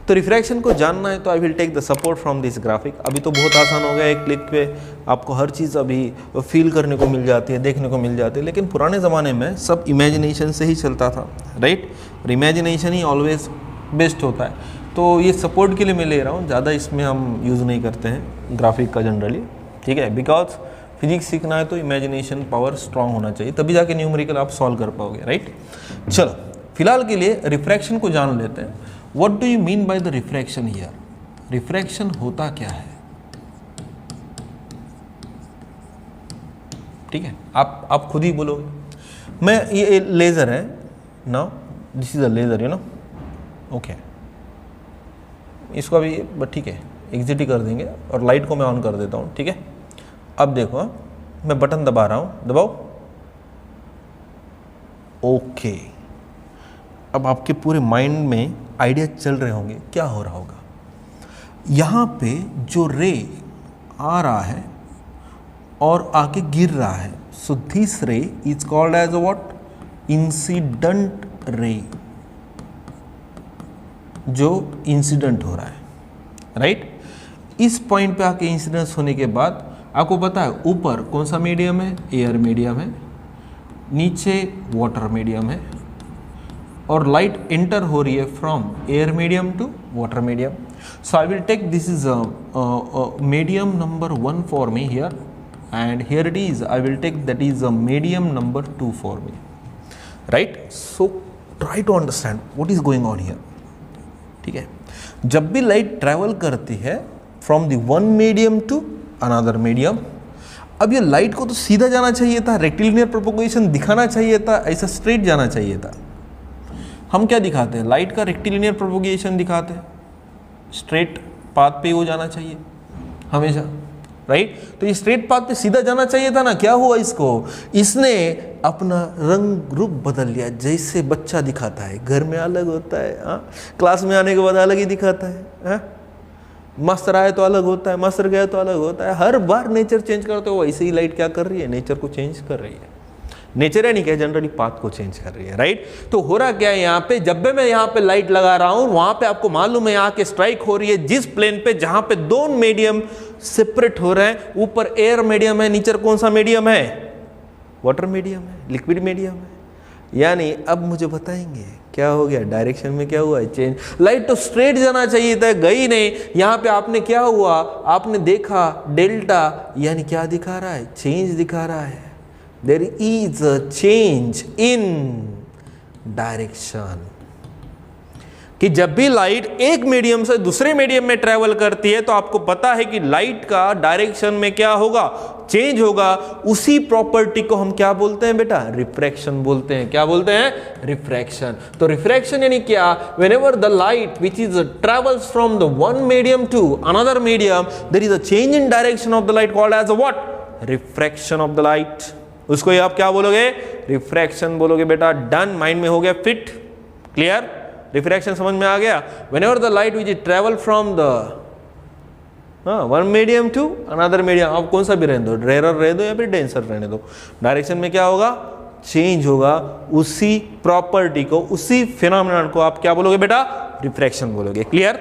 तो रिफ्रैक्शन को जानना है तो I will take the support from this graphic. अभी तो बहुत आसान हो गया, एक क्लिक पे आपको हर चीज़ अभी फील करने को मिल जाती है, देखने को मिल जाती है। लेकिन पुराने ज़माने में सब इमेजिनेशन से ही चलता था, राइट। और इमेजिनेशन ही ऑलवेज बेस्ट होता है। तो ये सपोर्ट के लिए मैं ले रहा हूँ, ज़्यादा इसमें हम यूज़ नहीं करते हैं ग्राफिक का जनरली, ठीक है। बिकॉज फिजिक्स सीखना है तो इमेजिनेशन पावर स्ट्रांग होना चाहिए, तभी जाके न्यूमेरिकल आप सॉल्व कर पाओगे, राइट। चलो फिलहाल के लिए रिफ्रैक्शन को जान लेते हैं। What do you mean by the refraction here? Refraction होता क्या है, ठीक है, आप खुद ही बोलोगे। मैं ये लेज़र है ना, this is a laser, you know, okay. इसको अभी ठीक है एग्जिट ही कर देंगे और लाइट को मैं ऑन कर देता हूँ, ठीक है। अब देखो मैं बटन दबा रहा हूँ, दबाओ, ओके। अब आपके पूरे माइंड में आइडिया चल रहे होंगे क्या हो रहा होगा। यहाँ पे जो रे आ रहा है और आके गिर रहा है, so this ray is called as what? Incident ray, जो इंसिडेंट हो रहा है, राइट। इस पॉइंट पे आके इंसिडेंस होने के बाद आपको पता है ऊपर कौन सा मीडियम है? एयर मीडियम है, नीचे वाटर मीडियम है, और लाइट एंटर हो रही है from air medium to water medium. So I will take this is medium number 1 for me here, and here it is I will take that is medium number 2 for me, right. So try to understand what is going on here, ठीक है। जब भी light travel करती है from the one medium to another medium, अब ये light को तो सीधा जाना चाहिए था, रेक्टिलिनियर प्रोपगेशन दिखाना चाहिए था, ऐसा स्ट्रेट जाना चाहिए था। हम क्या दिखाते हैं? लाइट का रेक्टिलिनियर प्रोपगेशन दिखाते हैं, स्ट्रेट पाथ पे वो जाना चाहिए हमेशा, राइट। तो ये स्ट्रेट पाथ पे सीधा जाना चाहिए था ना। क्या हुआ इसको? इसने अपना रंग रूप बदल लिया। जैसे बच्चा दिखाता है घर में अलग होता है, हाँ, क्लास में आने के बाद अलग ही दिखाता है, हाँ? मास्टर आए तो अलग होता है, मास्टर गए तो अलग होता है। हर बार नेचर चेंज करते हो, वैसे ही लाइट क्या कर रही है? नेचर को चेंज कर रही है। नेचर है नहीं क्या, जनरली पाथ को चेंज कर रही है, राइट। तो हो रहा क्या है यहाँ पे? जब भी मैं यहाँ पे लाइट लगा रहा हूँ, वहां पे आपको मालूम है यहाँ के स्ट्राइक हो रही है जिस प्लेन पे जहां पे दो मीडियम सेपरेट हो रहे हैं। ऊपर एयर मीडियम है, नीचे कौन सा मीडियम है? वाटर मीडियम है, लिक्विड मीडियम है। यानी अब मुझे बताएंगे क्या हो गया, डायरेक्शन में क्या हुआ है? चेंज। लाइट तो स्ट्रेट जाना चाहिए था, गई नहीं। यहाँ पे आपने क्या हुआ? आपने देखा डेल्टा, यानी क्या दिखा रहा है? चेंज दिखा रहा है। There is a change in direction। कि जब भी लाइट एक मीडियम से दूसरे मीडियम में ट्रेवल करती है तो आपको पता है कि लाइट का डायरेक्शन में क्या होगा? चेंज होगा। उसी प्रॉपर्टी को हम क्या बोलते हैं बेटा? रिफ्रैक्शन बोलते हैं। क्या बोलते हैं? रिफ्रैक्शन। तो रिफ्रैक्शन यानी क्या? whenever the light which is travels from the one medium to another medium, there is a change in direction of the light called as a what? Refraction of the light। उसको ये आप क्या बोलोगे? Refraction बोलोगे बेटा। Done, mind में हो गया फिट, क्लियर। रिफ्रैक्शन समझ में आ गया। Whenever the light which travel from the one medium to another medium, आप कौन सा भी रहने दो, रेयर रह दो या फिर डेंसर रहने दो, डायरेक्शन में क्या होगा? चेंज होगा। उसी प्रॉपर्टी को, उसी फिनोमेनन को आप क्या बोलोगे बेटा? रिफ्रैक्शन बोलोगे, क्लियर।